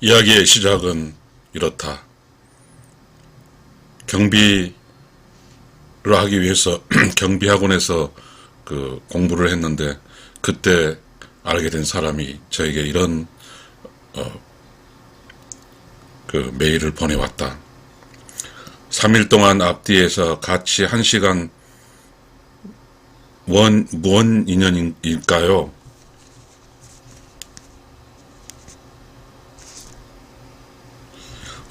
이야기의 시작은 이렇다. 경비를 하기 위해서 경비학원에서 그 공부를 했는데 그때 알게 된 사람이 저에게 이런 그 메일을 보내왔다. 3일 동안 앞뒤에서 같이 1시간 뭔 인연일까요?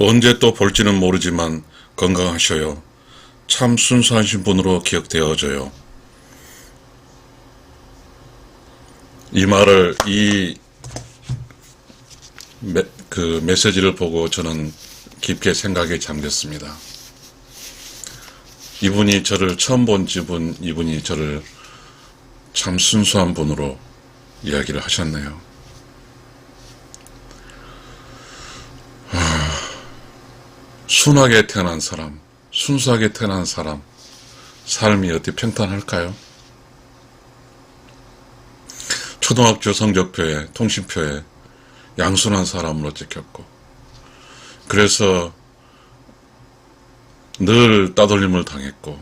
언제 또 볼지는 모르지만 건강하셔요. 참 순수하신 분으로 기억되어져요. 이 말을 그 메시지를 보고 저는 깊게 생각에 잠겼습니다. 이분이 저를 처음 본 이분이 저를 참 순수한 분으로 이야기를 하셨네요. 순하게 태어난 사람, 순수하게 태어난 사람, 삶이 어떻게 평탄할까요? 초등학교 성적표에, 통신표에 양순한 사람으로 찍혔고, 그래서 늘 따돌림을 당했고,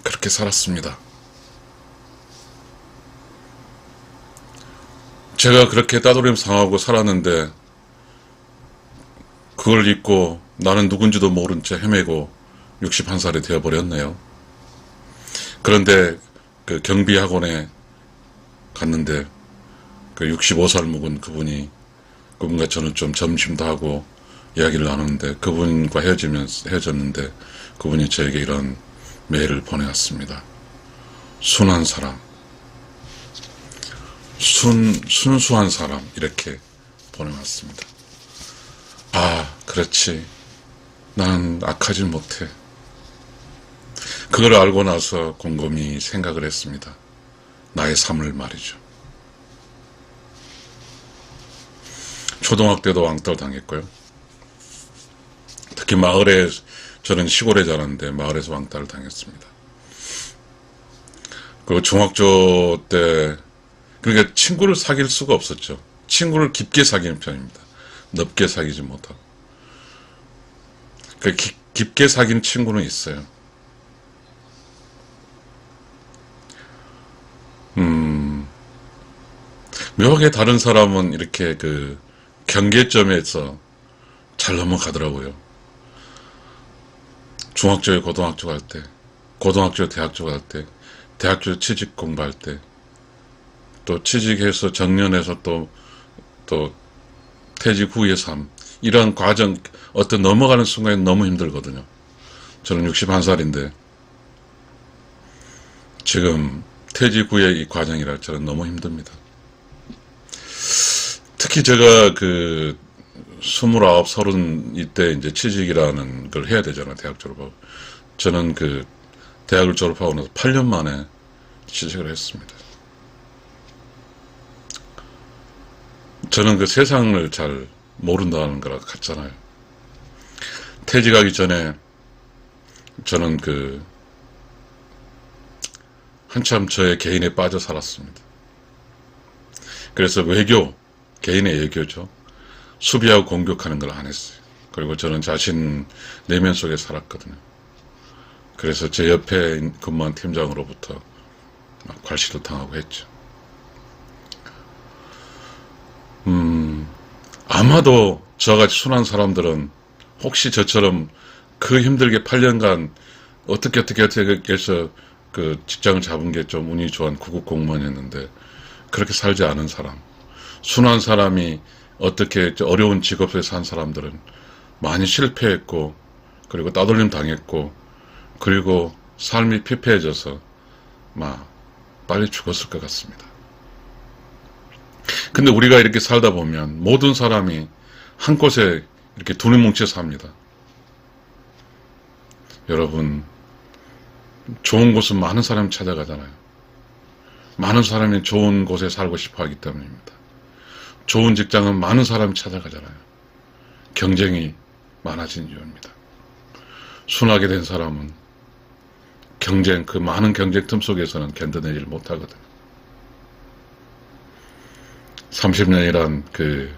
그렇게 살았습니다. 제가 그렇게 따돌림 당하고 살았는데, 그걸 잊고 나는 누군지도 모른 채 헤매고 61살이 되어버렸네요. 그런데 그 경비학원에 갔는데 그 65살 묵은 그분과 저는 좀 점심도 하고 이야기를 나누는데 그분과 헤어졌는데 그분이 저에게 이런 메일을 보내왔습니다. 순한 사람, 순수한 사람 이렇게 보내왔습니다. 아, 그렇지. 난 악하지 못해. 그걸 알고 나서 곰곰이 생각을 했습니다. 나의 삶을 말이죠. 초등학교 때도 왕따를 당했고요. 특히 마을에, 저는 시골에 자랐는데 마을에서 왕따를 당했습니다. 그리고 중학교 때, 그러니까 친구를 사귈 수가 없었죠. 친구를 깊게 사귀는 편입니다. 넓게 사귀지 못하고. 깊게 사귄 친구는 있어요. 묘하게 다른 사람은 이렇게 그 경계점에서 잘 넘어가더라고요. 중학교에 고등학교 갈 때, 고등학교 대학교 갈 때, 대학교 취직 공부할 때, 또 취직해서 정년해서 또 퇴직 후의 삶, 이러한 과정, 어떤 넘어가는 순간에 너무 힘들거든요. 저는 61살인데, 지금 퇴직 후의 이 과정이라 저는 너무 힘듭니다. 특히 제가 그, 29, 30 이때 이제 취직이라는 걸 해야 되잖아요, 대학 졸업하고. 저는 그, 대학을 졸업하고 나서 8년 만에 취직을 했습니다. 저는 그 세상을 잘 모른다는 거랑 같잖아요. 퇴직하기 전에 저는 그 한참 저의 개인에 빠져 살았습니다. 그래서 외교, 개인의 외교죠. 수비하고 공격하는 걸 안 했어요. 그리고 저는 자신 내면 속에 살았거든요. 그래서 제 옆에 근무한 팀장으로부터 막 괄시를 당하고 했죠. 아마도 저같이 순한 사람들은 혹시 저처럼 그 힘들게 8년간 어떻게 해서 그 직장을 잡은 게 좀 운이 좋은 구급 공무원이었는데 그렇게 살지 않은 사람, 순한 사람이 어떻게 어려운 직업에서 산 사람들은 많이 실패했고 그리고 따돌림 당했고 그리고 삶이 피폐해져서 막 빨리 죽었을 것 같습니다. 근데 우리가 이렇게 살다 보면 모든 사람이 한 곳에 이렇게 돈이 뭉쳐 삽니다. 여러분, 좋은 곳은 많은 사람이 찾아가잖아요. 많은 사람이 좋은 곳에 살고 싶어 하기 때문입니다. 좋은 직장은 많은 사람이 찾아가잖아요. 경쟁이 많아진 이유입니다. 순하게 된 사람은 그 많은 경쟁 틈 속에서는 견뎌내지를 못하거든요. 30년이란 그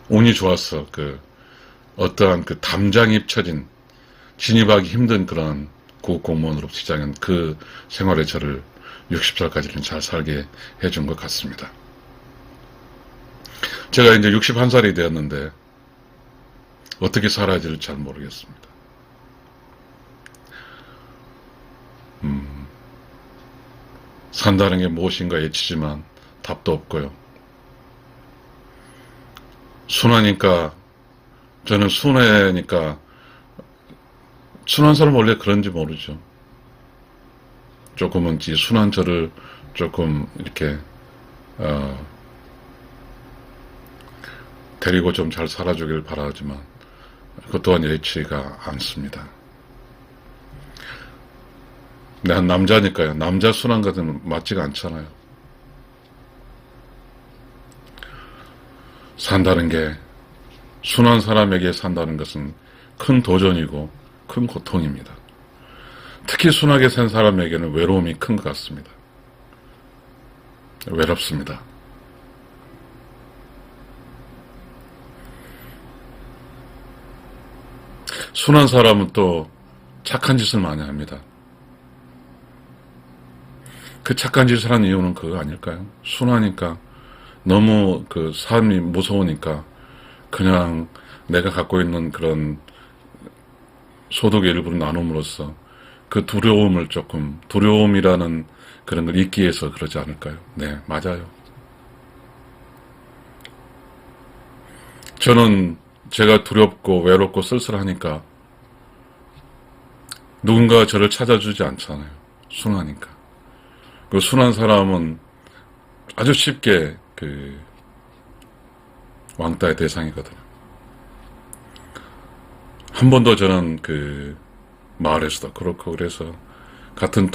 운이 좋았어. 어떠한 담장이 입혀진, 진입하기 힘든 그런 고급공무원으로 직장인 그 생활에 저를 60살까지는 잘 살게 해준 것 같습니다. 제가 이제 61살이 되었는데, 어떻게 살아야 될지 잘 모르겠습니다. 산다는 게 무엇인가 애치지만 답도 없고요. 순하니까, 저는 순하니까, 순한 사람 원래 그런지 모르죠. 조금은 순한 저를 조금 이렇게, 데리고 좀 잘 살아주길 바라지만, 그것 또한 예치가 않습니다. 난 남자니까요. 남자 순한 것은 맞지가 않잖아요. 산다는 게, 순한 사람에게 산다는 것은 큰 도전이고 큰 고통입니다. 특히 순하게 산 사람에게는 외로움이 큰 것 같습니다. 외롭습니다. 순한 사람은 또 착한 짓을 많이 합니다. 그 착한 짓을 하는 이유는 그거 아닐까요? 순하니까, 너무 삶이 무서우니까 그냥 내가 갖고 있는 그런 소득의 일부를 나눔으로써 그 두려움이라는 그런 걸 잊기 위해서 그러지 않을까요? 네, 맞아요. 저는 제가 두렵고 외롭고 쓸쓸하니까 누군가 저를 찾아주지 않잖아요. 순하니까. 그 순한 사람은 아주 쉽게 왕따의 대상이거든요. 한 번도 저는 마을에서도 그렇고 그래서 같은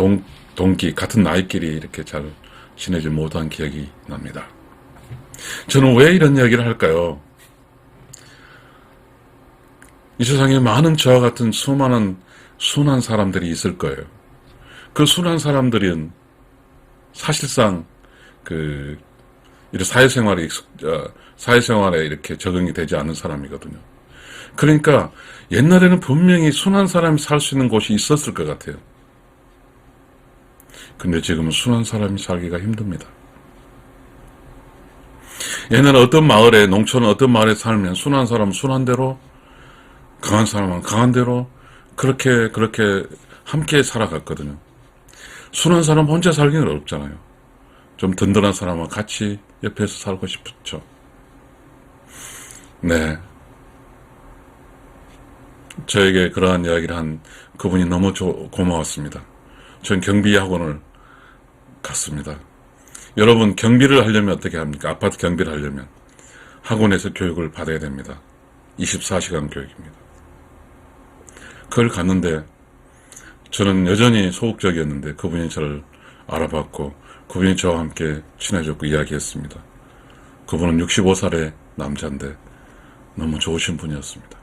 동기, 같은 나이끼리 이렇게 잘 지내지 못한 기억이 납니다. 저는 왜 이런 이야기를 할까요? 이 세상에 많은 저와 같은 수많은 순한 사람들이 있을 거예요. 그 순한 사람들은 사실상 사회생활에 이렇게 적응이 되지 않는 사람이거든요. 그러니까 옛날에는 분명히 순한 사람이 살 수 있는 곳이 있었을 것 같아요. 근데 지금은 순한 사람이 살기가 힘듭니다. 옛날에 농촌 어떤 마을에 살면 순한 사람은 순한 대로, 강한 사람은 강한 대로 그렇게 함께 살아갔거든요. 순한 사람 혼자 살기는 어렵잖아요. 좀 든든한 사람과 같이 옆에서 살고 싶죠. 네. 저에게 그러한 이야기를 한 그분이 너무 고마웠습니다. 전 경비학원을 갔습니다. 여러분, 경비를 하려면 어떻게 합니까? 아파트 경비를 하려면 학원에서 교육을 받아야 됩니다. 24시간 교육입니다. 그걸 갔는데 저는 여전히 소극적이었는데 그분이 저를 알아봤고 그분이 저와 함께 친해졌고 이야기했습니다. 그분은 65살의 남자인데 너무 좋으신 분이었습니다.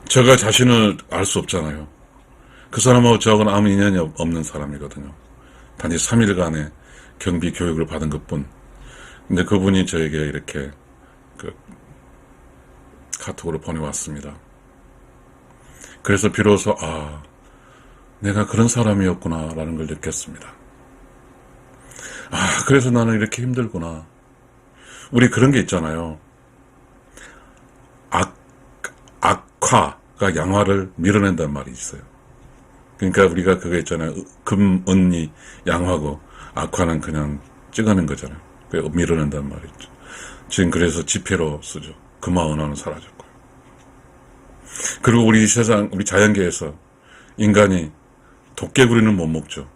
제가 자신을 알 수 없잖아요. 그 사람하고 저하고는 아무 인연이 없는 사람이거든요. 단지 3일간의 경비 교육을 받은 것뿐. 근데 그분이 저에게 이렇게 카톡으로 보내왔습니다. 그래서 비로소 내가 그런 사람이었구나 라는 걸 느꼈습니다. 그래서 나는 이렇게 힘들구나. 우리 그런 게 있잖아요. 악화가 양화를 밀어낸다는 말이 있어요. 그러니까 우리가 그거 있잖아요. 금, 은이 양화고 악화는 그냥 찍어낸 거잖아요. 밀어낸다는 말이 있죠. 지금 그래서 지폐로 쓰죠. 금화, 은화는 사라졌고요. 그리고 우리 자연계에서 인간이 독개구리는 못 먹죠.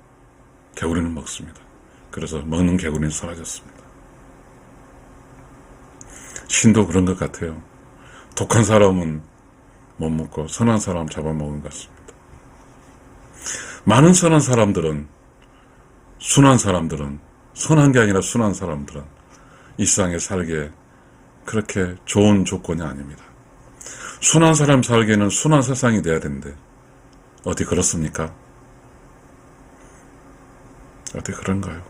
개구리는 먹습니다. 그래서 먹는 개구리는 사라졌습니다. 신도 그런 것 같아요. 독한 사람은 못 먹고 선한 사람 잡아먹은 것 같습니다. 많은 선한 사람들은 선한 게 아니라 순한 사람들은 이 세상에 살기에 그렇게 좋은 조건이 아닙니다. 순한 사람 살기에는 순한 세상이 돼야 되는데 어디 그렇습니까? 어디 그런가요?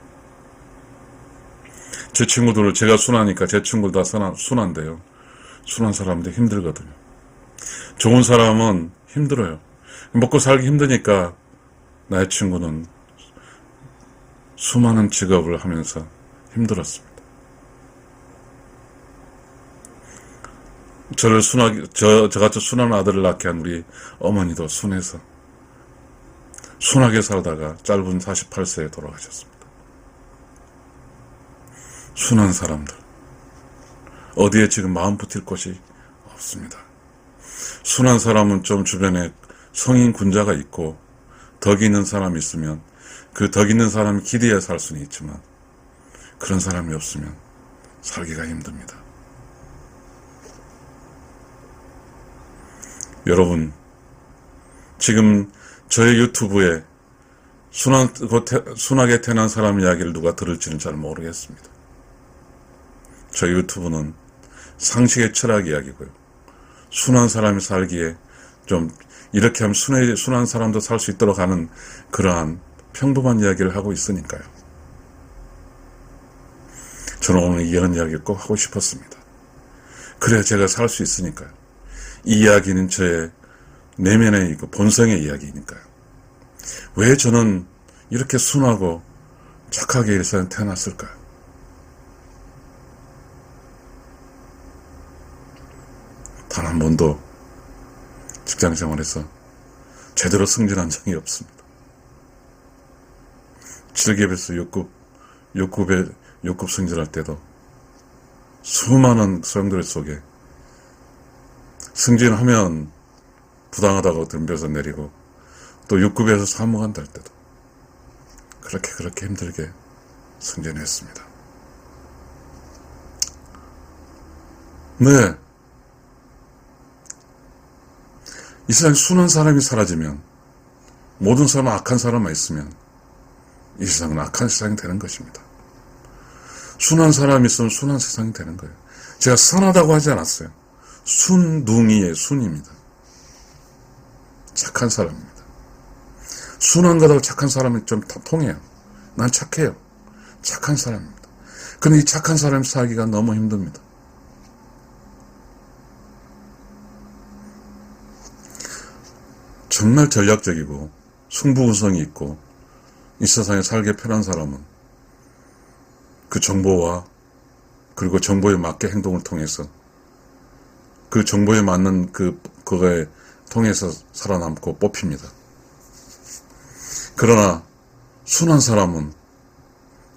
제 친구들, 제가 순하니까 제 친구들 다 순한데요. 순한 사람들 힘들거든요. 좋은 사람은 힘들어요. 먹고 살기 힘드니까 나의 친구는 수많은 직업을 하면서 힘들었습니다. 저를 저같이 순한 아들을 낳게 한 우리 어머니도 순해서 순하게 살다가 짧은 48세에 돌아가셨습니다. 순한 사람들, 어디에 지금 마음 붙일 곳이 없습니다. 순한 사람은 좀 주변에 성인 군자가 있고 덕이 있는 사람이 있으면 그 덕 있는 사람이 기대어 살 수는 있지만 그런 사람이 없으면 살기가 힘듭니다. 여러분, 지금 저의 유튜브에 순하게 태어난 사람 이야기를 누가 들을지는 잘 모르겠습니다. 저희 유튜브는 상식의 철학 이야기고요. 순한 사람이 살기에 좀 이렇게 하면 순한 사람도 살 수 있도록 하는 그러한 평범한 이야기를 하고 있으니까요. 저는 오늘 이런 이야기를 꼭 하고 싶었습니다. 그래야 제가 살 수 있으니까요. 이 이야기는 저의 내면의 본성의 이야기니까요. 왜 저는 이렇게 순하고 착하게 이 세상에 태어났을까요? 단 한 번도 직장 생활에서 제대로 승진한 적이 없습니다. 7급에서 6급 승진할 때도 수많은 소용돌이 속에 승진하면 부당하다고 덤벼서 내리고 또 6급에서 사무관 될 때도 그렇게 힘들게 승진했습니다. 네. 이 세상에 순한 사람이 사라지면 모든 사람은 악한 사람만 있으면 이 세상은 악한 세상이 되는 것입니다. 순한 사람이 있으면 순한 세상이 되는 거예요. 제가 선하다고 하지 않았어요. 순둥이의 순입니다. 착한 사람입니다. 순한 것하고 착한 사람이 좀 통해요. 난 착해요. 착한 사람입니다. 근데 이 착한 사람이 살기가 너무 힘듭니다. 정말 전략적이고 승부구성이 있고 이 세상에 살기 편한 사람은 그 정보와 그리고 정보에 맞게 행동을 통해서 그 정보에 맞는 그거에 통해서 살아남고 뽑힙니다. 그러나 순한 사람은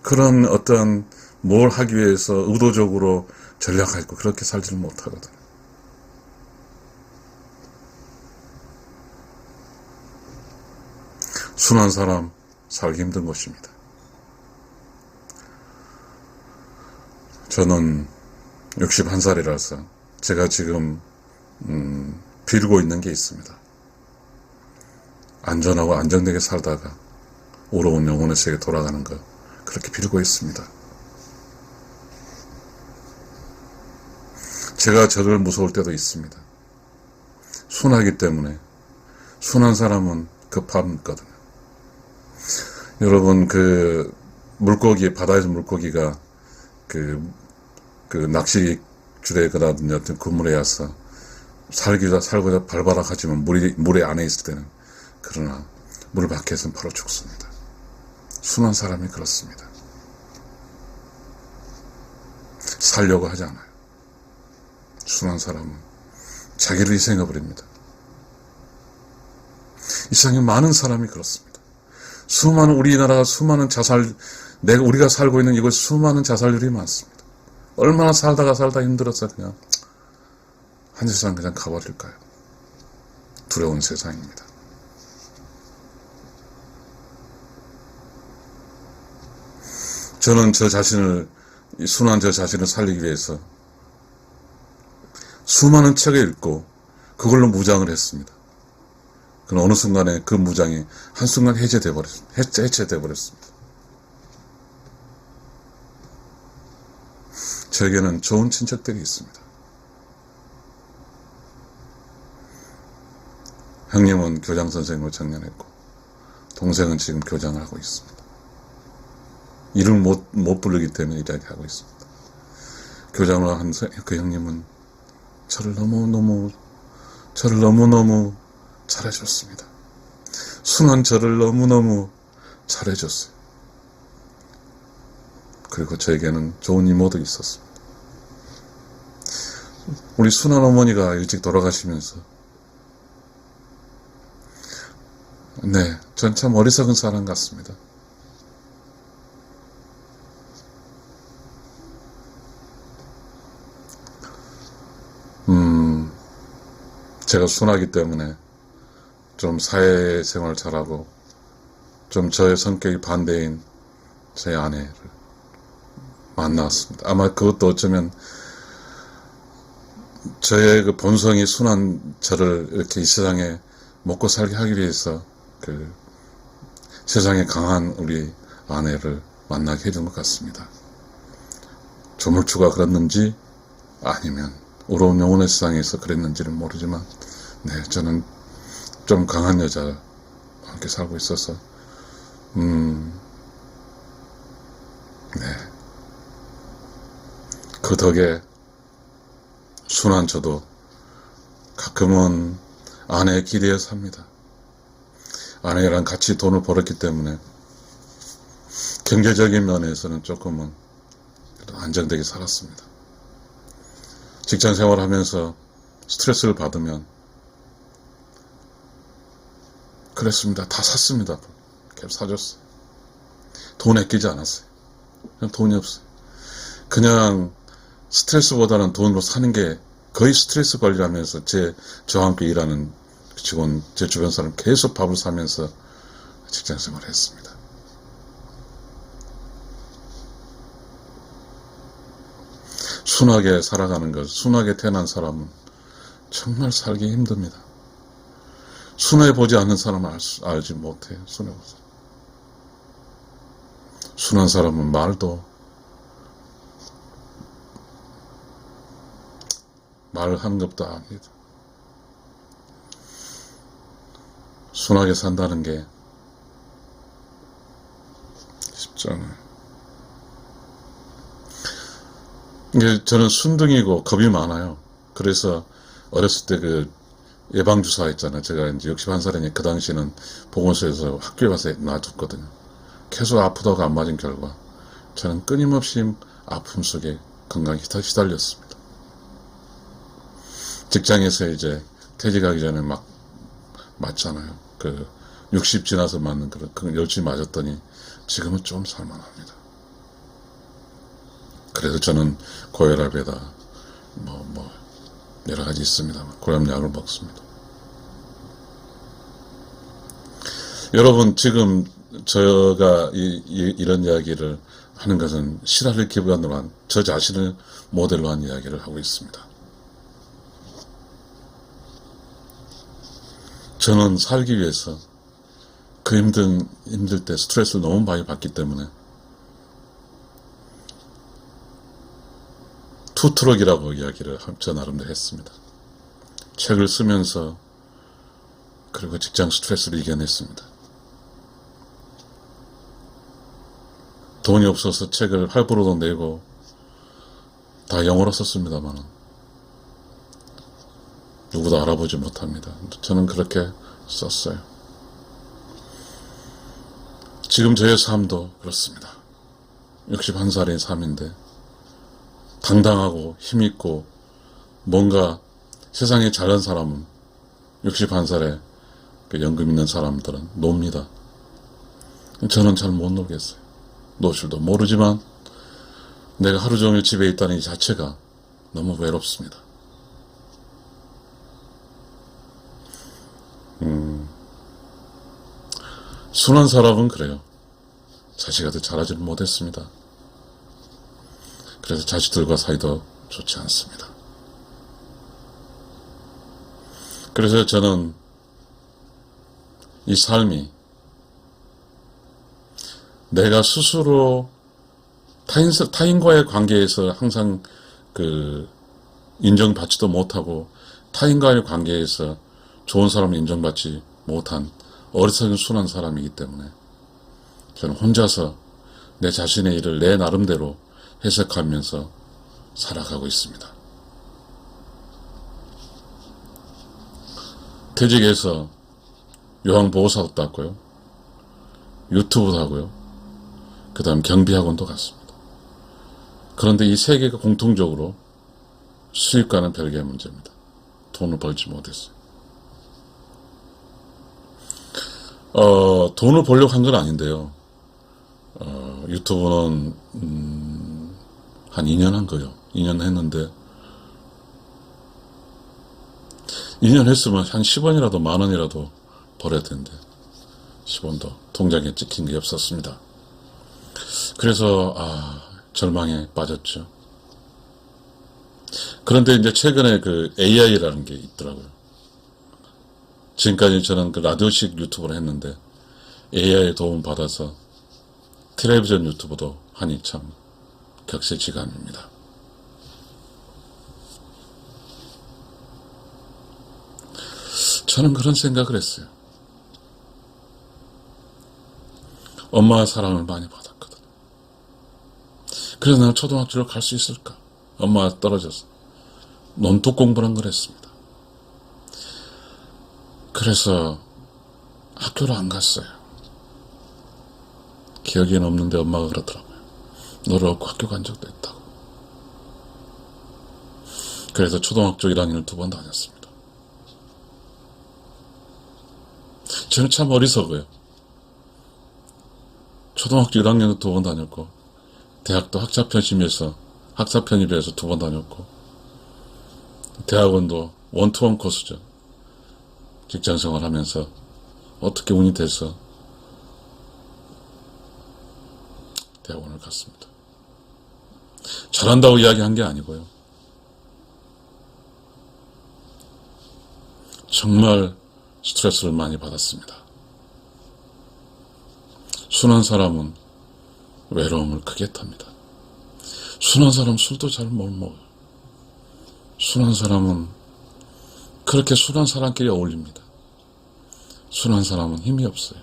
그런 어떤 뭘 하기 위해서 의도적으로 전략하고 그렇게 살지를 못하거든요. 순한 사람 살기 힘든 것입니다. 저는 61살이라서 제가 지금 빌고 있는 게 있습니다. 안전하고 안정되게 살다가 오로운 영혼의 세계에 돌아가는 것 그렇게 빌고 있습니다. 제가 저를 무서울 때도 있습니다. 순하기 때문에 순한 사람은 급하거든요. 여러분 바다에서 물고기가 낚시줄에 그다든지 어떤 그물에 와서 살고자 발바닥 하지만 물에 안에 있을 때는 그러나 물 밖에서는 바로 죽습니다. 순한 사람이 그렇습니다. 살려고 하지 않아요. 순한 사람은 자기를 희생해버립니다. 이 세상에 많은 사람이 그렇습니다. 우리나라가 수많은 우리가 살고 있는 이곳 수많은 자살률이 많습니다. 얼마나 살다 힘들어서 그냥 한 세상 그냥 가버릴까요? 두려운 세상입니다. 저는 순한 저 자신을 살리기 위해서 수많은 책을 읽고 그걸로 무장을 했습니다. 그러나 어느 순간에 그 무장이 한순간 해체돼 버렸습니다. 저에게는 좋은 친척들이 있습니다. 형님은 교장 선생님으로 정년했고 동생은 지금 교장을 하고 있습니다. 이를 못 부르기 때문에 이렇게 하고 있습니다. 교장을 한 그 형님은 저를 너무너무 잘해줬습니다. 순한 저를 너무너무 잘해줬어요. 그리고 저에게는 좋은 이모도 있었습니다. 우리 순한 어머니가 일찍 돌아가시면서 네, 전 참 어리석은 사람 같습니다. 제가 순하기 때문에 좀 사회생활 잘하고 좀 저의 성격이 반대인 제 아내를 만났습니다. 아마 그것도 어쩌면 저의 그 본성이 순한 저를 이렇게 이 세상에 먹고 살게 하기 위해서 그 세상에 강한 우리 아내를 만나게 해준 것 같습니다. 조물주가 그랬는지 아니면 우러운 영혼의 세상에서 그랬는지는 모르지만 네, 저는 좀 강한 여자와 함께 살고 있어서 네, 그 덕에 순한 저도 가끔은 아내의 기대에 삽니다. 아내랑 같이 돈을 벌었기 때문에 경제적인 면에서는 조금은 안정되게 살았습니다. 직장 생활하면서 스트레스를 받으면 그랬습니다. 다 샀습니다. 계속 사줬어요. 돈 아끼지 않았어요. 그냥 돈이 없어요. 그냥 스트레스보다는 돈으로 사는 게 거의 스트레스 관리를 하면서 저와 함께 일하는 직원, 제 주변 사람 계속 밥을 사면서 직장 생활을 했습니다. 순하게 살아가는 것, 순하게 태어난 사람은 정말 살기 힘듭니다. 순해 보지 않는 사람은 알지 못해요. 순해 보지. 순한 사람은 말을 하는 것도 아닙니다. 순하게 산다는 게 쉽지 않아요. 저는 순둥이고 겁이 많아요. 그래서 어렸을 때 그 예방주사 있잖아요. 제가 이제 61살이니 그 당시에는 보건소에서 학교에 가서 놔뒀거든요. 계속 아프다고 안 맞은 결과 저는 끊임없이 아픔 속에 건강에 시달렸습니다. 직장에서 이제 퇴직하기 전에 막 맞잖아요. 60 지나서 맞는 그런 열심히 맞았더니 지금은 좀 살만합니다. 그래서 저는 고혈압에다 여러 가지 있습니다만 고혈압약을 먹습니다. 여러분 지금 제가 이런 이야기를 하는 것은 실화를 기반으로 한 저 자신을 모델로 한 이야기를 하고 있습니다. 저는 살기 위해서 그 힘들 때 스트레스를 너무 많이 받기 때문에 투트럭이라고 이야기를 저 나름대로 했습니다. 책을 쓰면서 그리고 직장 스트레스를 이겨냈습니다. 돈이 없어서 책을 할부로도 내고 다 영어로 썼습니다만 누구도 알아보지 못합니다. 저는 그렇게 썼어요. 지금 저의 삶도 그렇습니다. 61살인 삶인데 당당하고 힘있고 뭔가 세상에 잘난 사람은 61살에 연금 있는 사람들은 놉니다. 저는 잘 못 놀겠어요. 놀 줄도 모르지만 내가 하루 종일 집에 있다는 이 자체가 너무 외롭습니다. 순한 사람은 그래요. 자식한테 잘하지는 못했습니다. 그래서 자식들과 사이도 좋지 않습니다. 그래서 저는 이 삶이 내가 스스로 타인과의 관계에서 항상 인정받지도 못하고 타인과의 관계에서 좋은 사람을 인정받지 못한 어리석은 순한 사람이기 때문에 저는 혼자서 내 자신의 일을 내 나름대로 해석하면서 살아가고 있습니다. 퇴직해서 요양보호사도 땄고요. 유튜브도 하고요. 그 다음 경비학원도 갔습니다. 그런데 이 세 개가 공통적으로 수입과는 별개의 문제입니다. 돈을 벌지 못했어요. 돈을 벌려고 한 건 아닌데요. 유튜브는 한 2년 한 거예요. 2년 했는데 2년 했으면 한 10원이라도 만원이라도 벌어야 되는데 10원도 통장에 찍힌 게 없었습니다. 그래서 절망에 빠졌죠. 그런데 이제 최근에 그 AI라는 게 있더라고요. 지금까지 저는 그 라디오식 유튜브를 했는데 AI의 도움 받아서 텔레비전 유튜브도 하니 참 격세지감입니다. 저는 그런 생각을 했어요. 엄마의 사랑을 많이 받았거든. 그래서 내가 초등학교를 갈 수 있을까? 엄마가 떨어져서 논독 공부를 한 걸 했습니다. 그래서 학교를 안 갔어요. 기억에는 없는데 엄마가 그러더라고요. 너를 얻고 학교 간 적도 있다고. 그래서 초등학교 1학년을 2번 다녔습니다. 저는 참 어리석어요. 초등학교 1학년도 2번 다녔고 대학도 학사 편입해서 2번 다녔고 대학원도 원투원 코스죠. 직장생활 하면서 어떻게 운이 돼서 대학원을 갔습니다. 잘한다고 이야기한 게 아니고요. 정말 스트레스를 많이 받았습니다. 순한 사람은 외로움을 크게 탑니다. 순한 사람 술도 잘 못 먹어요. 순한 사람은 그렇게 순한 사람끼리 어울립니다. 순한 사람은 힘이 없어요.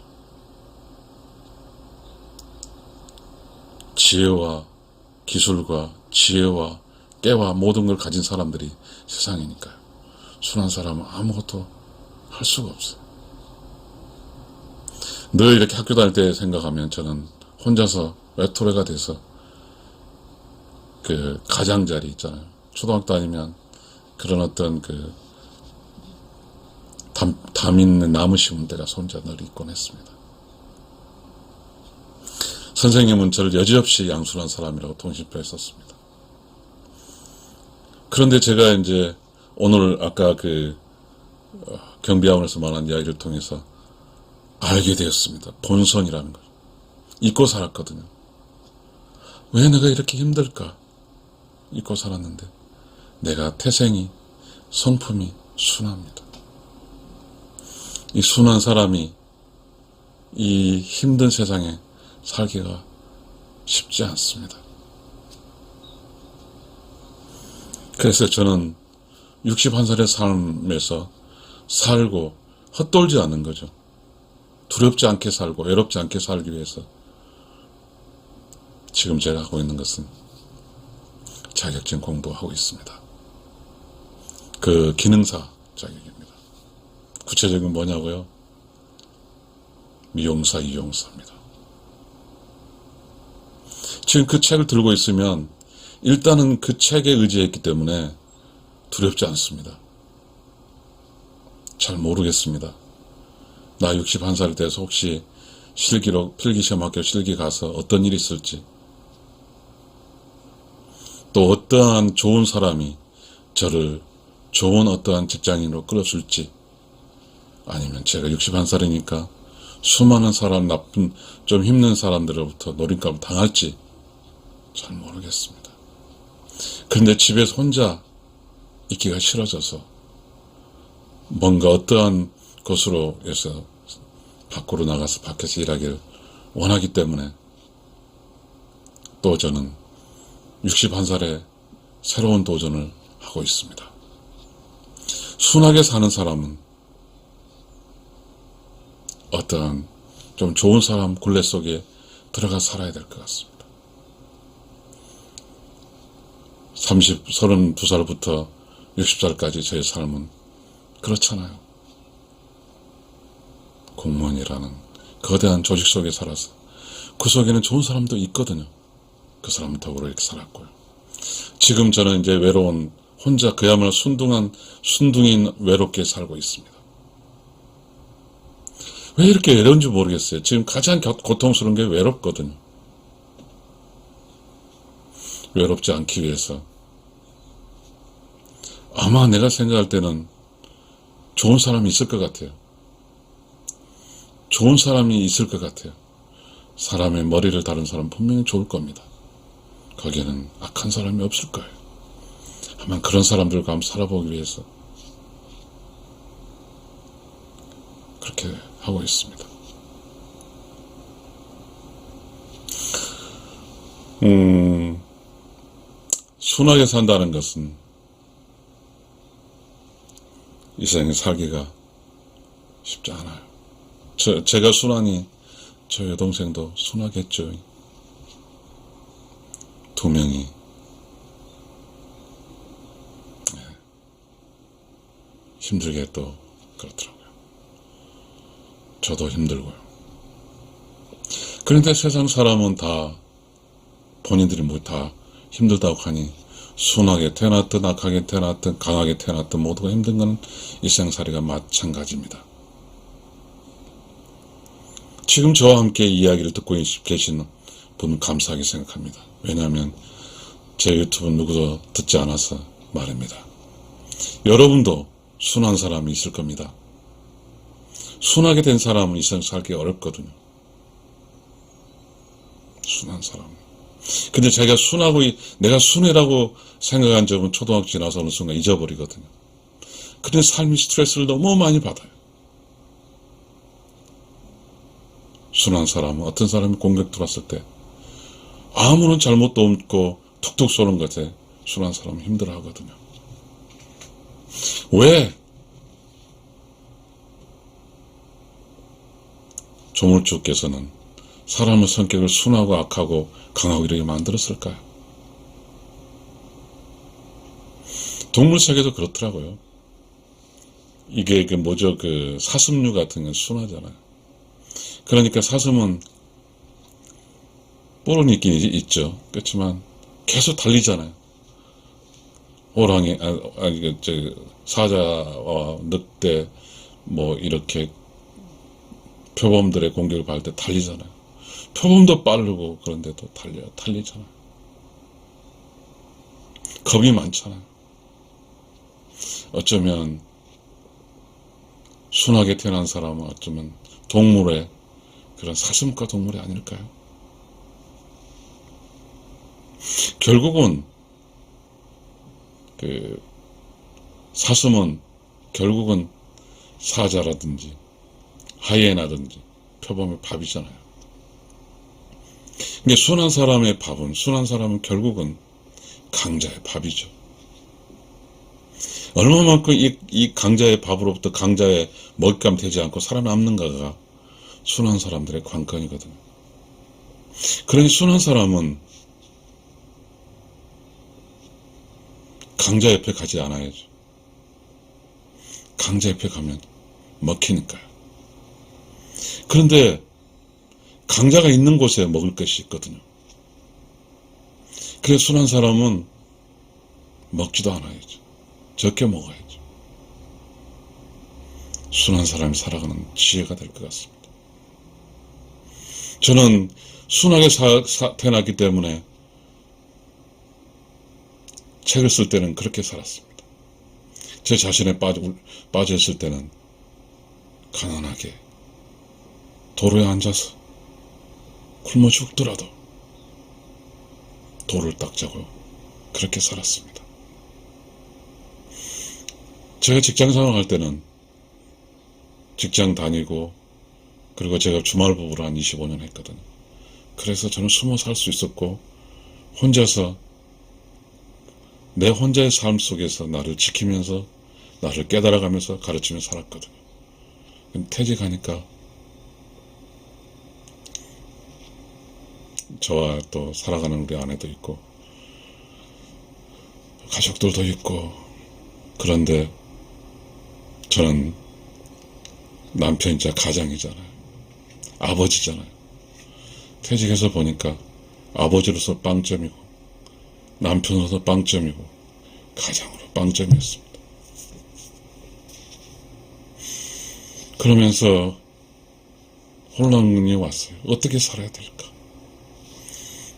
지혜와 기술과 지혜와 깨와 모든 걸 가진 사람들이 세상이니까요. 순한 사람은 아무것도 할 수가 없어요. 늘 이렇게 학교 다닐 때 생각하면 저는 혼자서 외톨이가 돼서 그 가장자리 있잖아요. 초등학교 다니면 그런 어떤 그 담 있는 나무 심은 데가 혼자 늘 있곤 했습니다. 선생님은 저를 여지없이 양순한 사람이라고 통신표에 썼습니다. 그런데 제가 이제 오늘 아까 그 경비학원에서 말한 이야기를 통해서 알게 되었습니다. 본성이라는 걸. 잊고 살았거든요. 왜 내가 이렇게 힘들까? 잊고 살았는데 내가 태생이 성품이 순합니다. 이 순한 사람이 이 힘든 세상에 살기가 쉽지 않습니다. 그래서 저는 61살의 삶에서 살고 헛돌지 않는 거죠. 두렵지 않게 살고 외롭지 않게 살기 위해서 지금 제가 하고 있는 것은 자격증 공부하고 있습니다. 그 기능사 자격입니다. 구체적인 뭐냐고요? 미용사, 이용사입니다. 지금 그 책을 들고 있으면 일단은 그 책에 의지했기 때문에 두렵지 않습니다. 잘 모르겠습니다. 나 61살 돼서 혹시 실기로 필기시험학교 실기 가서 어떤 일이 있을지, 또 어떠한 좋은 사람이 저를 좋은 어떠한 직장인으로 끌어줄지, 아니면 제가 61살이니까 수많은 사람, 나쁜 좀 힘든 사람들로부터 노림감을 당할지 잘 모르겠습니다. 그런데 집에서 혼자 있기가 싫어져서 뭔가 어떠한 것으로 해서 밖으로 나가서 밖에서 일하기를 원하기 때문에 또 저는 61살에 새로운 도전을 하고 있습니다. 순하게 사는 사람은 어떠한 좀 좋은 사람 굴레 속에 들어가 살아야 될 것 같습니다. 32살부터 60살까지 저의 삶은 그렇잖아요. 공무원이라는 거대한 조직 속에 살아서 그 속에는 좋은 사람도 있거든요. 그 사람 덕으로 이렇게 살았고요. 지금 저는 이제 외로운 혼자 그야말로 순둥인 외롭게 살고 있습니다. 왜 이렇게 외로운지 모르겠어요. 지금 가장 고통스러운 게 외롭거든요. 외롭지 않기 위해서 아마 내가 생각할 때는 좋은 사람이 있을 것 같아요. 좋은 사람이 있을 것 같아요. 사람의 머리를 다룬 사람 분명히 좋을 겁니다. 거기에는 악한 사람이 없을 거예요. 아마 그런 사람들과 한번 살아보기 위해서 그렇게 하고 있습니다. 순하게 산다는 것은 이 세상에 살기가 쉽지 않아요. 제가 순하니 저 여동생도 순하겠죠. 두 명이 힘들게 또 그렇더라고요. 저도 힘들고요. 그런데 세상 사람은 다 본인들이 뭐 다 힘들다고 하니 순하게 태어났든 악하게 태어났든 강하게 태어났든 모두가 힘든 건 일상살이가 마찬가지입니다. 지금 저와 함께 이야기를 듣고 계신 분 감사하게 생각합니다. 왜냐하면 제 유튜브는 누구도 듣지 않아서 말입니다. 여러분도 순한 사람이 있을 겁니다. 순하게 된 사람은 이 세상 살기 어렵거든요. 순한 사람. 근데 제가 내가 순이라고 생각한 점은 초등학교 지나서 어느 순간 잊어버리거든요. 근데 삶이 스트레스를 너무 많이 받아요. 순한 사람은 어떤 사람이 공격 들어왔을 때 아무런 잘못도 없고 툭툭 쏘는 것에 순한 사람은 힘들어하거든요. 왜? 조물주께서는 사람의 성격을 순하고 악하고 강하고 이렇게 만들었을까요? 동물 세계도 그렇더라고요. 이게 사슴류 같은 건 순하잖아요. 그러니까 사슴은 뿔은 있긴 있죠. 그렇지만 계속 달리잖아요. 호랑이, 사자와 늑대, 이렇게 표범들의 공격을 받을 때 달리잖아요. 표범도 빠르고 그런데도 달리잖아요. 겁이 많잖아요. 어쩌면 순하게 태어난 사람은 어쩌면 동물의 그런 사슴과 동물이 아닐까요? 결국은 사슴은 결국은 사자라든지 하이에나든지 표범의 밥이잖아요. 근데 순한 사람은 결국은 강자의 밥이죠. 얼마만큼 이 강자의 밥으로부터 강자의 먹잇감 되지 않고 살아남는가가 순한 사람들의 관건이거든요. 그러니 순한 사람은 강자 옆에 가지 않아야죠. 강자 옆에 가면 먹히니까요. 그런데 강자가 있는 곳에 먹을 것이 있거든요. 그래서 순한 사람은 먹지도 않아야죠. 적게 먹어야죠. 순한 사람이 살아가는 지혜가 될 것 같습니다. 저는 순하게 태어났기 때문에 책을 쓸 때는 그렇게 살았습니다. 제 자신에 빠져 있을 때는 가난하게 도로에 앉아서 굶어 죽더라도 돌을 닦자고 그렇게 살았습니다. 제가 직장 생활할 때는 직장 다니고 그리고 제가 주말 부부를 한 25년 했거든요. 그래서 저는 숨어 살 수 있었고 혼자서 내 혼자의 삶 속에서 나를 지키면서 나를 깨달아가면서 가르치면서 살았거든요. 퇴직하니까 저와 또 살아가는 우리 아내도 있고 가족들도 있고, 그런데 저는 남편이자 가장이잖아요. 아버지잖아요. 퇴직해서 보니까 아버지로서 빵점이고 남편으로서 빵점이고 가장으로 빵점이었습니다. 그러면서 혼란이 왔어요. 어떻게 살아야 될까?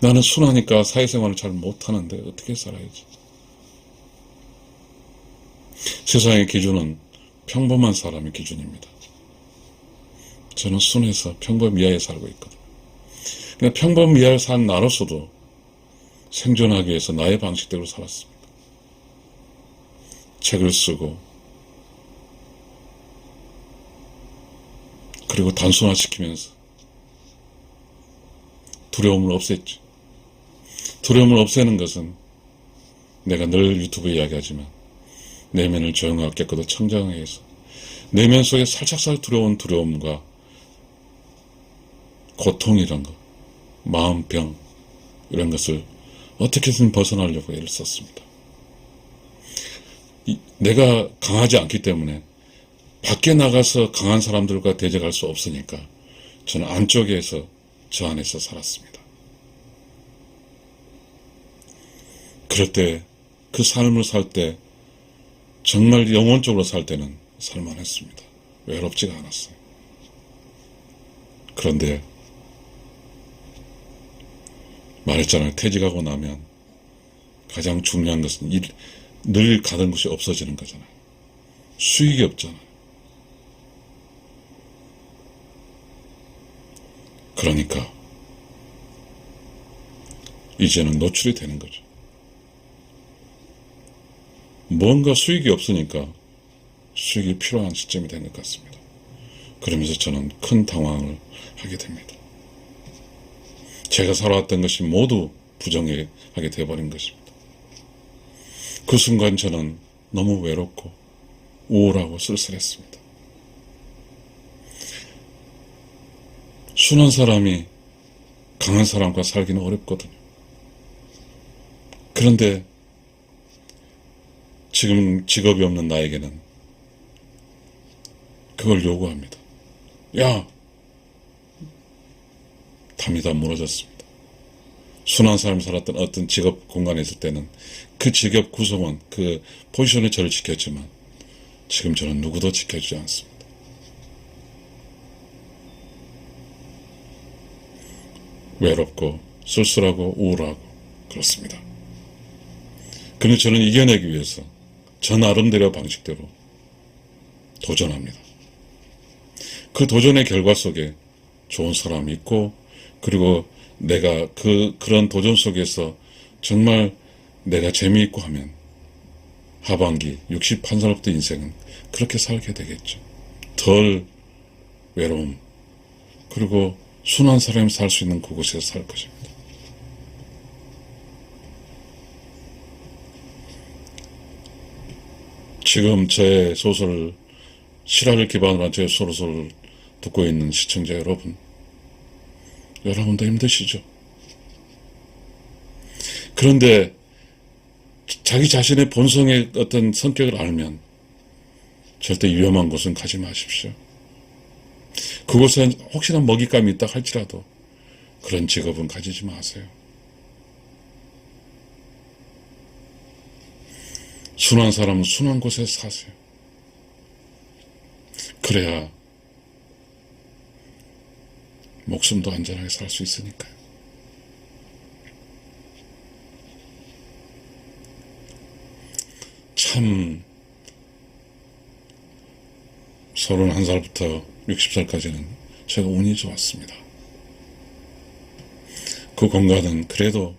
나는 순하니까 사회생활을 잘 못하는데 어떻게 살아야지? 세상의 기준은 평범한 사람의 기준입니다. 저는 순해서 평범 이하에 살고 있거든요. 그냥 평범 이하에 산 나로서도 생존하기 위해서 나의 방식대로 살았습니다. 책을 쓰고, 그리고 단순화시키면서 두려움을 없앴죠. 두려움을 없애는 것은 내가 늘 유튜브에 이야기하지만 내면을 조용하고 깨끗하고 청정하게 해서 내면 속에 살짝살 들어온 두려움과 고통이란 것, 마음병 이런 것을 어떻게든 벗어나려고 애를 썼습니다. 내가 강하지 않기 때문에 밖에 나가서 강한 사람들과 대적할 수 없으니까 저는 안쪽에서 저 안에서 살았습니다. 그럴 때 그 삶을 살 때 정말 영혼적으로 살 때는 살만했습니다. 외롭지가 않았어요. 그런데 말했잖아요. 퇴직하고 나면 가장 중요한 것은 늘 가던 곳이 없어지는 거잖아요. 수익이 없잖아요. 그러니까 이제는 노출이 되는 거죠. 뭔가 수익이 없으니까 수익이 필요한 시점이 된 것 같습니다. 그러면서 저는 큰 당황을 하게 됩니다. 제가 살아왔던 것이 모두 부정하게 되어버린 것입니다. 그 순간 저는 너무 외롭고 우울하고 쓸쓸했습니다. 순한 사람이 강한 사람과 살기는 어렵거든요. 그런데 지금 직업이 없는 나에게는 그걸 요구합니다. 야! 담이 다 무너졌습니다. 순한 사람이 살았던 어떤 직업 공간에 있을 때는 그 직업 구성원, 그 포지션에 저를 지켰지만 지금 저는 누구도 지켜주지 않습니다. 외롭고 쓸쓸하고 우울하고 그렇습니다. 그런데 저는 이겨내기 위해서 저 나름대로 방식대로 도전합니다. 그 도전의 결과 속에 좋은 사람이 있고, 그리고 내가 그런 도전 속에서 정말 내가 재미있고 하면 하반기 61살부터 인생은 그렇게 살게 되겠죠. 덜 외로움, 그리고 순한 사람이 살 수 있는 그곳에서 살 것입니다. 지금 제 소설, 실화를 기반으로 한 제 소설을 듣고 있는 시청자 여러분, 여러분도 힘드시죠? 그런데 자기 자신의 본성의 어떤 성격을 알면 절대 위험한 곳은 가지 마십시오. 그곳은 혹시나 먹잇감이 있다 할지라도 그런 직업은 가지지 마세요. 순한 사람은 순한 곳에서 사세요. 그래야 목숨도 안전하게 살 수 있으니까요. 참 31살부터 60살까지는 제가 운이 좋았습니다. 그 공간은 그래도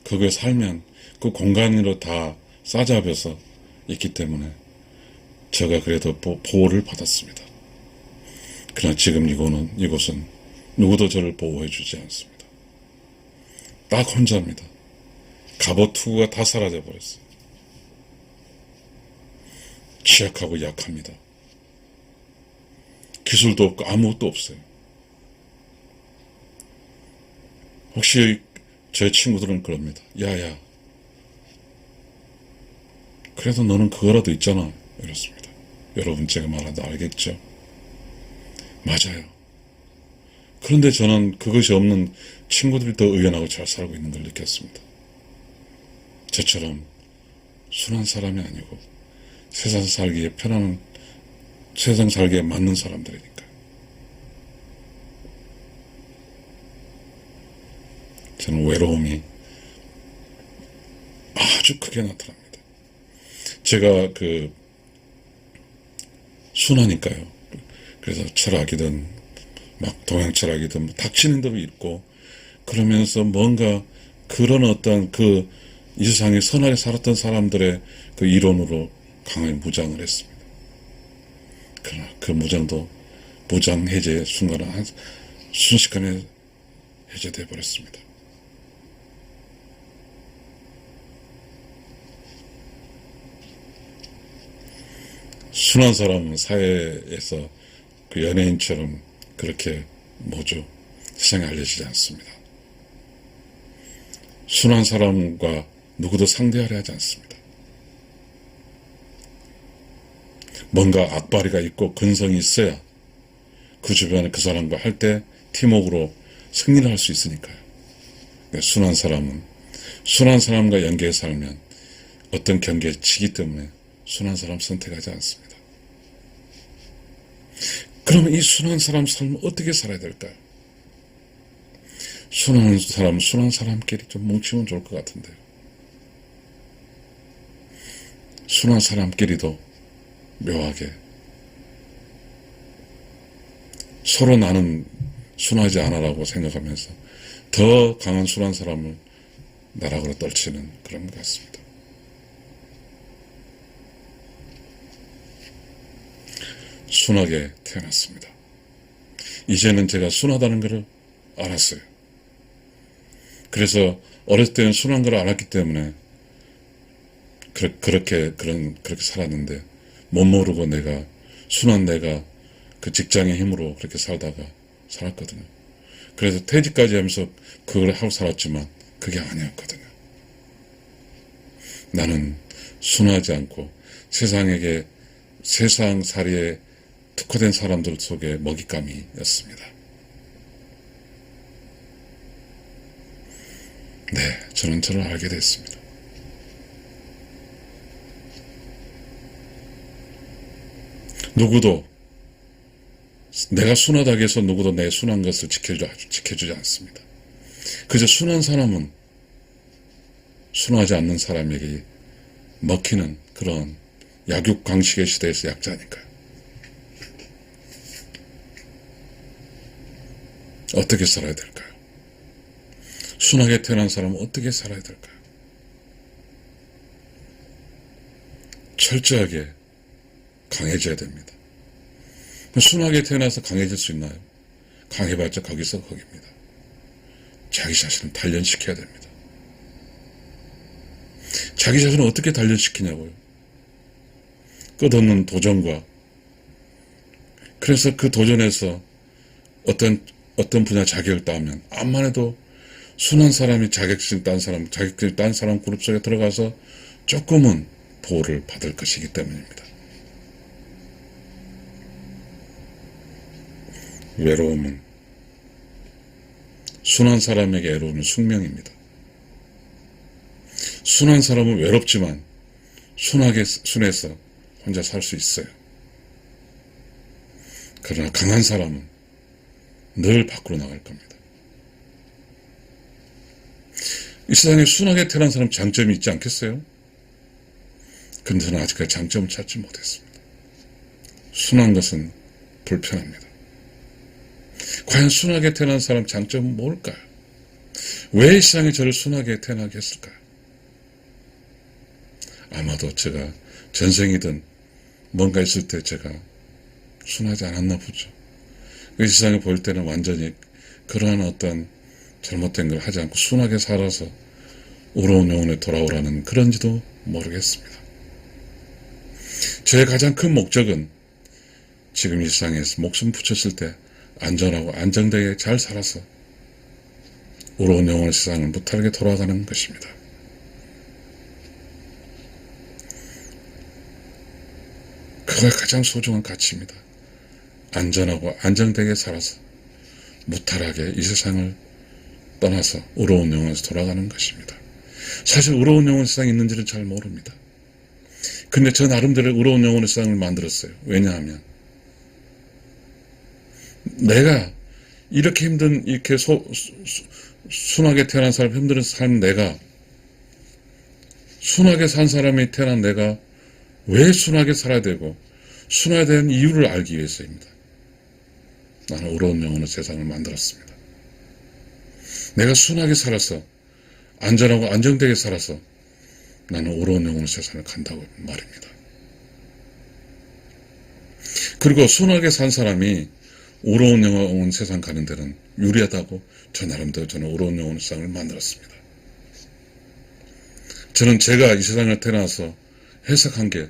거기에 살면 그 공간으로 다 싸잡혀서 있기 때문에 제가 그래도 보호를 받았습니다. 그러나 지금 이곳은 누구도 저를 보호해 주지 않습니다. 딱 혼자입니다. 갑옷 투구가 다 사라져 버렸어요. 취약하고 약합니다. 기술도 없고 아무것도 없어요. 혹시 제 친구들은 그럽니다. 야야, 그래도 너는 그거라도 있잖아. 이렇습니다. 여러분 제가 말하다 알겠죠? 맞아요. 그런데 저는 그것이 없는 친구들이 더 의연하고 잘 살고 있는 걸 느꼈습니다. 저처럼 순한 사람이 아니고 세상 살기에 편안한, 세상 살기에 맞는 사람들이니까. 저는 외로움이 아주 크게 나타납니다. 제가 순하니까요. 그래서 철학이든 막 동양 철학이든 닥치는 대로 읽고, 그러면서 뭔가 그런 어떤 이 세상에 선하게 살았던 사람들의 그 이론으로 강하게 무장을 했습니다. 그러나 그 무장 해제의 순간은 순식간에 해제되어 버렸습니다. 순한 사람은 사회에서 그 연예인처럼 그렇게 세상에 알려지지 않습니다. 순한 사람과 누구도 상대하려 하지 않습니다. 뭔가 악바리가 있고 근성이 있어야 그 주변에 그 사람과 할 때 팀워크로 승리를 할 수 있으니까요. 순한 사람은 순한 사람과 연계해 살면 어떤 경계에 치기 때문에 순한 사람 선택하지 않습니다. 그러면 이 순한 사람 삶을 어떻게 살아야 될까요? 순한 사람끼리 좀 뭉치면 좋을 것 같은데요. 순한 사람끼리도 묘하게 서로 나는 순하지 않아라고 생각하면서 더 강한 순한 사람을 나락으로 떨치는 그런 것 같습니다. 순하게 태어났습니다. 이제는 제가 순하다는 것을 알았어요. 그래서 어렸을 때는 순한 걸 알았기 때문에 그렇게 살았는데, 못 모르고 순한 내가 그 직장의 힘으로 그렇게 살았거든요. 그래서 퇴직까지 하면서 그걸 하고 살았지만 그게 아니었거든요. 나는 순하지 않고 세상살이에 특화된 사람들 속에 먹잇감이었습니다. 네, 저는 저를 알게 됐습니다. 누구도 내가 순하다고 해서 누구도 내 순한 것을 지켜주지 않습니다. 그저 순한 사람은 순하지 않는 사람에게 먹히는 그런 약육강식의 시대에서 약자니까요. 어떻게 살아야 될까요? 순하게 태어난 사람은 어떻게 살아야 될까요? 철저하게 강해져야 됩니다. 순하게 태어나서 강해질 수 있나요? 강해봤자 거기서 거기입니다. 자기 자신을 단련시켜야 됩니다. 자기 자신을 어떻게 단련시키냐고요? 끝없는 도전과, 그래서 그 도전에서 어떤 분야 자격을 따면 암만 해도 순한 사람이 자격증 딴 사람 그룹 속에 들어가서 조금은 보호를 받을 것이기 때문입니다. 외로움은 순한 사람에게 애로움은 숙명입니다. 순한 사람은 외롭지만 순해서 혼자 살 수 있어요. 그러나 강한 사람은 늘 밖으로 나갈 겁니다. 이 세상에 순하게 태어난 사람 장점이 있지 않겠어요? 근데 저는 아직까지 장점을 찾지 못했습니다. 순한 것은 불편합니다. 과연 순하게 태어난 사람 장점은 뭘까요? 왜 이 세상에 저를 순하게 태어나게 했을까요? 아마도 제가 전생이든 뭔가 있을 때 제가 순하지 않았나 보죠. 이 세상에 볼 때는 완전히 그러한 어떤 잘못된 걸 하지 않고 순하게 살아서 우러운 영혼에 돌아오라는 그런지도 모르겠습니다. 제 가장 큰 목적은 지금 이 세상에서 목숨 붙였을 때 안전하고 안정되게 잘 살아서 의로운 영혼의 세상을 무탈하게 돌아가는 것입니다. 그가 가장 소중한 가치입니다. 안전하고 안정되게 살아서 무탈하게 이 세상을 떠나서 의로운 영혼에서 돌아가는 것입니다. 사실 의로운 영혼의 세상이 있는지는 잘 모릅니다. 근데 저 나름대로 의로운 영혼의 세상을 만들었어요. 왜냐하면 내가 이렇게 힘든, 이렇게 순하게 태어난 사람, 힘든 삶, 내가 순하게 산 사람이 태어난 내가 왜 순하게 살아야 되고 순하게 된 이유를 알기 위해서입니다. 나는 의로운 영혼의 세상을 만들었습니다. 내가 순하게 살아서 안전하고 안정되게 살아서 나는 의로운 영혼의 세상을 간다고 말입니다. 그리고 순하게 산 사람이 의로운 영혼 세상 가는 데는 유리하다고 저 나름대로 저는 의로운 영혼 세상을 만들었습니다. 저는 제가 이 세상을 태어나서 해석한 게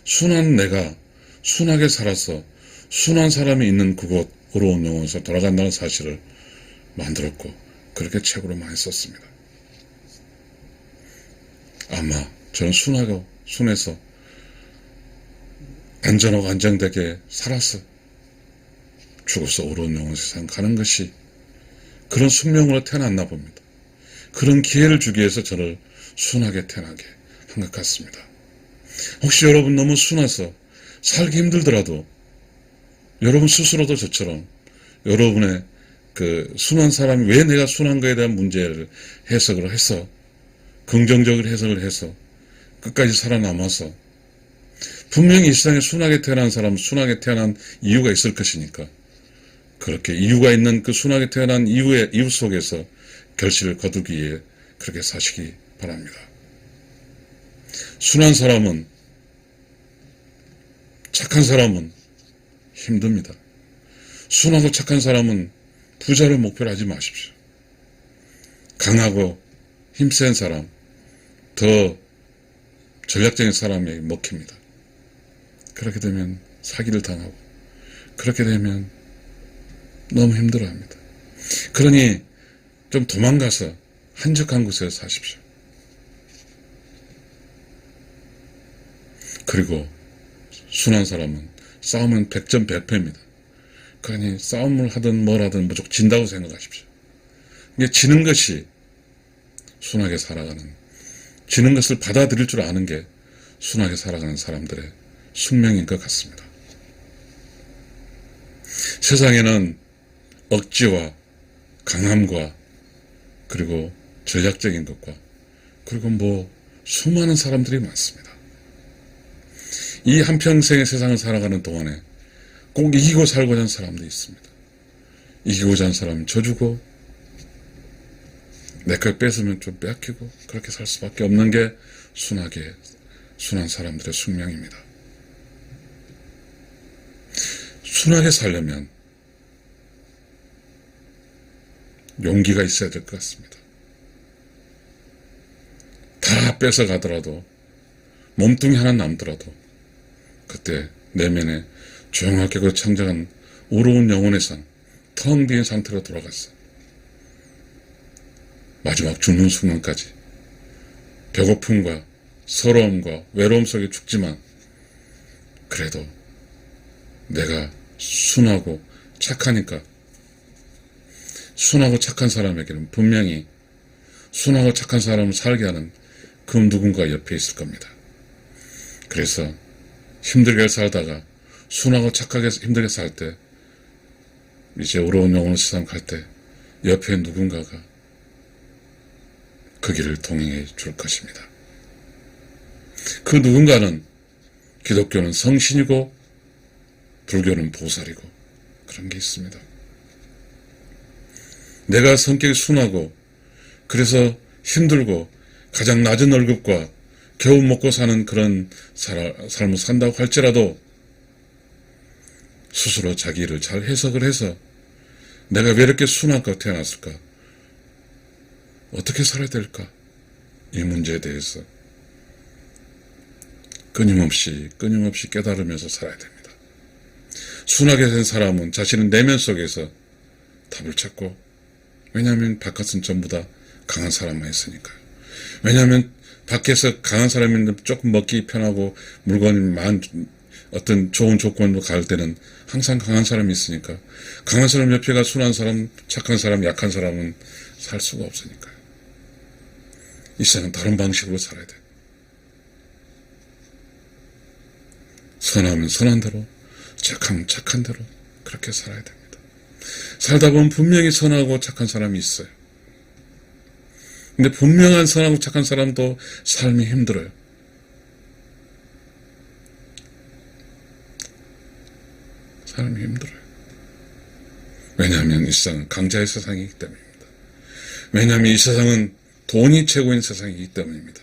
순한 내가 순하게 살아서 순한 사람이 있는 그곳 의로운 영혼에서 돌아간다는 사실을 만들었고 그렇게 책으로 많이 썼습니다. 아마 저는 순하고 순해서 안전하고 안정되게 살아서 죽어서 의로운 영혼 세상 가는 것이 그런 숙명으로 태어났나 봅니다. 그런 기회를 주기 위해서 저를 순하게 태어나게 한 것 같습니다. 혹시 여러분 너무 순해서 살기 힘들더라도 여러분 스스로도 저처럼 여러분의 그 순한 사람이 왜 내가 순한 거에 대한 문제를 해석을 해서 긍정적으로 해석을 해서 끝까지 살아남아서 분명히 이 세상에 순하게 태어난 사람은 순하게 태어난 이유가 있을 것이니까 그렇게 이유가 있는 그 순하게 태어난 이유 속에서 결실을 거두기 위해 그렇게 사시기 바랍니다. 순한 사람은 착한 사람은 힘듭니다. 순하고 착한 사람은 부자를 목표로 하지 마십시오. 강하고 힘센 사람, 더 전략적인 사람에게 먹힙니다. 그렇게 되면 사기를 당하고 그렇게 되면 너무 힘들어합니다. 그러니 좀 도망가서 한적한 곳에 사십시오. 그리고 순한 사람은 싸우면 100점 100패입니다. 그러니 싸움을 하든 뭘 하든 무조건 진다고 생각하십시오. 이게 지는 것이 순하게 살아가는, 지는 것을 받아들일 줄 아는 게 순하게 살아가는 사람들의 숙명인 것 같습니다. 세상에는 억지와 강함과 그리고 전략적인 것과 그리고 수많은 사람들이 많습니다. 이 한평생의 세상을 살아가는 동안에 꼭 이기고 살고자 하는 사람도 있습니다. 이기고자 하는 사람은 져주고 내 걸 뺏으면 좀 뺏기고 그렇게 살 수밖에 없는 게 순한 사람들의 숙명입니다. 순하게 살려면 용기가 있어야 될 것 같습니다. 다 뺏어가더라도 몸뚱이 하나 남더라도 그때 내면에 조용하게 그 창작한 의로운 영혼의 상, 텅 빈 상태로 돌아갔어. 마지막 죽는 순간까지 배고픔과 서러움과 외로움 속에 죽지만 그래도 내가 순하고 착하니까 순하고 착한 사람에게는 분명히 순하고 착한 사람을 살게 하는 그 누군가 옆에 있을 겁니다. 그래서 힘들게 살다가 순하고 착하게 힘들게 살 때 이제 의로운 영혼의 세상 갈 때 옆에 누군가가 그 길을 동행해 줄 것입니다. 그 누군가는 기독교는 성신이고 불교는 보살이고 그런 게 있습니다. 내가 성격이 순하고 그래서 힘들고 가장 낮은 월급과 겨우 먹고 사는 그런 삶을 산다고 할지라도 스스로 자기를 잘 해석을 해서 내가 왜 이렇게 순하게 태어났을까? 어떻게 살아야 될까? 이 문제에 대해서 끊임없이 깨달으면서 살아야 됩니다. 순하게 된 사람은 자신의 내면 속에서 답을 찾고 왜냐하면 바깥은 전부 다 강한 사람만 있으니까요. 왜냐하면 밖에서 강한 사람이 있는데 조금 먹기 편하고 물건이 어떤 좋은 조건으로 갈 때는 항상 강한 사람이 있으니까, 강한 사람 옆에가 순한 사람, 착한 사람, 약한 사람은 살 수가 없으니까요. 이 세상은 다른 방식으로 살아야 돼요. 선하면 선한 대로, 착하면 착한 대로 그렇게 살아야 됩니다. 살다 보면 분명히 선하고 착한 사람이 있어요. 근데 분명한 선하고 착한 사람도 삶이 힘들어요. 삶이 힘들어요. 왜냐하면 이 세상은 강자의 세상이기 때문입니다. 왜냐하면 이 세상은 돈이 최고인 세상이기 때문입니다.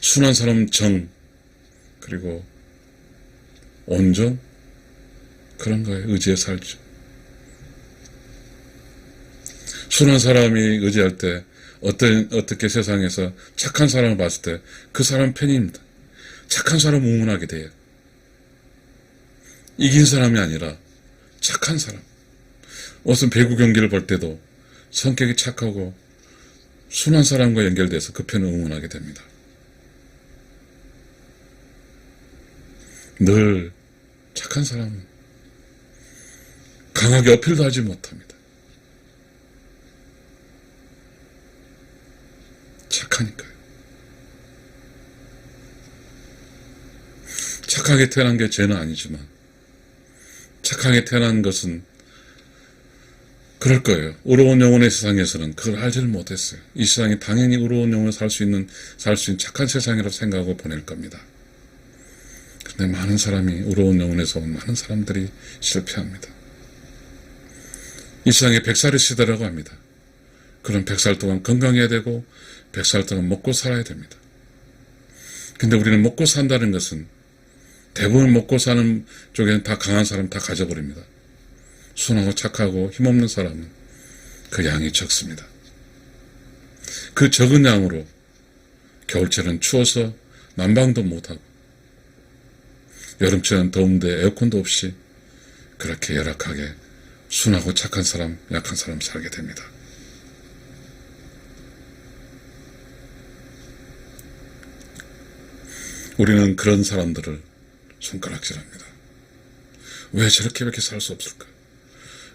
순한 사람은 정, 그리고 온전, 그런 거에 의지해 살죠. 순한 사람이 의지할 때 어떻게 세상에서 착한 사람을 봤을 때 그 사람 편입니다. 착한 사람 응원하게 돼요. 이긴 사람이 아니라 착한 사람. 무슨 배구 경기를 볼 때도 성격이 착하고 순한 사람과 연결돼서 그 편을 응원하게 됩니다. 늘 착한 사람은 강하게 어필도 하지 못합니다. 착하니까요. 착하게 태어난 게 죄는 아니지만 착하게 태어난 것은 그럴 거예요. 의로운 영혼의 세상에서는 그걸 알지를 못했어요. 이 세상이 당연히 의로운 영혼을 살 수 있는 착한 세상이라고 생각하고 보낼 겁니다. 그런데 많은 사람이, 의로운 영혼에서 온 많은 사람들이 실패합니다. 이 세상에 100살의 시대라고 합니다. 그럼 100살 동안 건강해야 되고 100살 동안 먹고 살아야 됩니다. 근데 우리는 먹고 산다는 것은 대부분 먹고 사는 쪽에는 다 강한 사람 다 가져버립니다. 순하고 착하고 힘없는 사람은 그 양이 적습니다. 그 적은 양으로 겨울철은 추워서 난방도 못하고 여름철은 더운데 에어컨도 없이 그렇게 열악하게 순하고 착한 사람, 약한 사람 살게 됩니다. 우리는 그런 사람들을 손가락질합니다. 왜 저렇게밖에 살 수 없을까?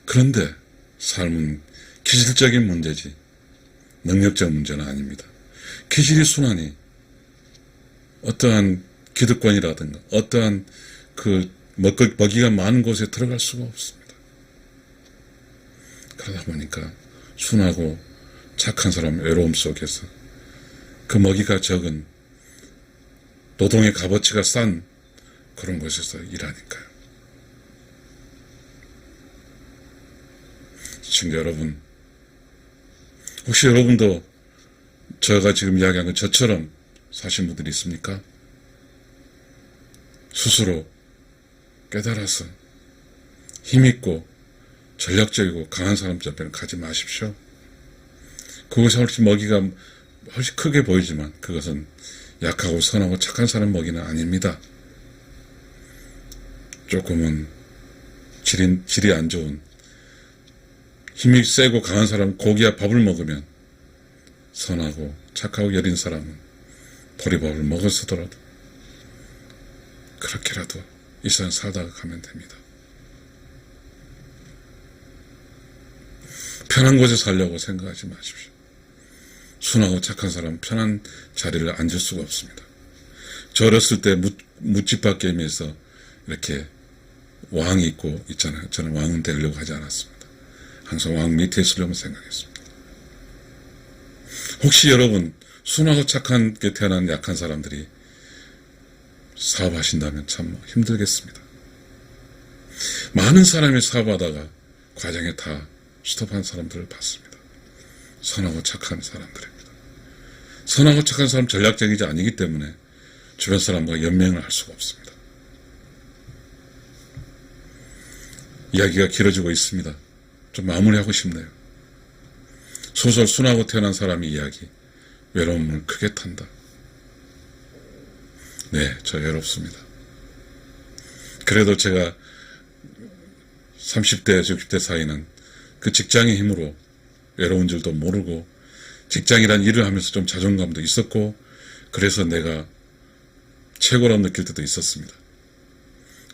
그런데 삶은 기질적인 문제지 능력적 문제는 아닙니다. 기질이 순하니 어떠한 기득권이라든가 어떠한 그 먹이가 많은 곳에 들어갈 수가 없습니다. 그러다 보니까 순하고 착한 사람 외로움 속에서 그 먹이가 적은 노동의 값어치가 싼 그런 곳에서 일하니까요. 시청자 여러분, 혹시 여러분도 제가 지금 이야기한 건 저처럼 사신 분들이 있습니까? 스스로 깨달아서 힘있고 전략적이고 강한 사람 옆에는 가지 마십시오. 그것이 훨씬 먹이가 훨씬 크게 보이지만 그것은 약하고 선하고 착한 사람 먹이는 아닙니다. 조금은 질이 안 좋은 힘이 세고 강한 사람 고기와 밥을 먹으면 선하고 착하고 여린 사람은 보리밥을 먹었으더라도 그렇게라도 이 세상 살다가 가면 됩니다. 편한 곳에 살려고 생각하지 마십시오. 순하고 착한 사람은 편한 자리를 앉을 수가 없습니다. 저 어렸을 때 묻지파 게임에서 이렇게 왕이 있고 있잖아요. 저는 왕은 되려고 하지 않았습니다. 항상 왕 밑에 있으려고 생각했습니다. 혹시 여러분 순하고 착하게 태어난 약한 사람들이 사업하신다면 참 힘들겠습니다. 많은 사람이 사업하다가 과정에 다 스톱한 사람들을 봤습니다. 선하고 착한 사람들입니다. 선하고 착한 사람 전략적이지 아니기 때문에 주변 사람과 연맹을 할 수가 없습니다. 이야기가 길어지고 있습니다. 좀 마무리하고 싶네요. 소설 순하고 태어난 사람의 이야기, 외로움을 크게 탄다. 네, 저 외롭습니다. 그래도 제가 30대, 60대 사이는 그 직장의 힘으로 외로운 줄도 모르고 직장이란 일을 하면서 좀 자존감도 있었고 그래서 내가 최고라고 느낄 때도 있었습니다.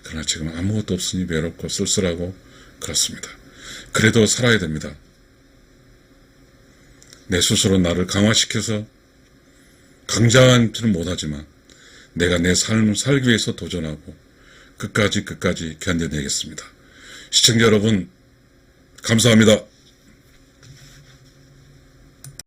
그러나 지금 아무것도 없으니 외롭고 쓸쓸하고 그렇습니다. 그래도 살아야 됩니다. 내 스스로 나를 강화시켜서 강자한테는 못하지만 내가 내 삶을 살기 위해서 도전하고 끝까지 견뎌내겠습니다. 시청자 여러분 감사합니다.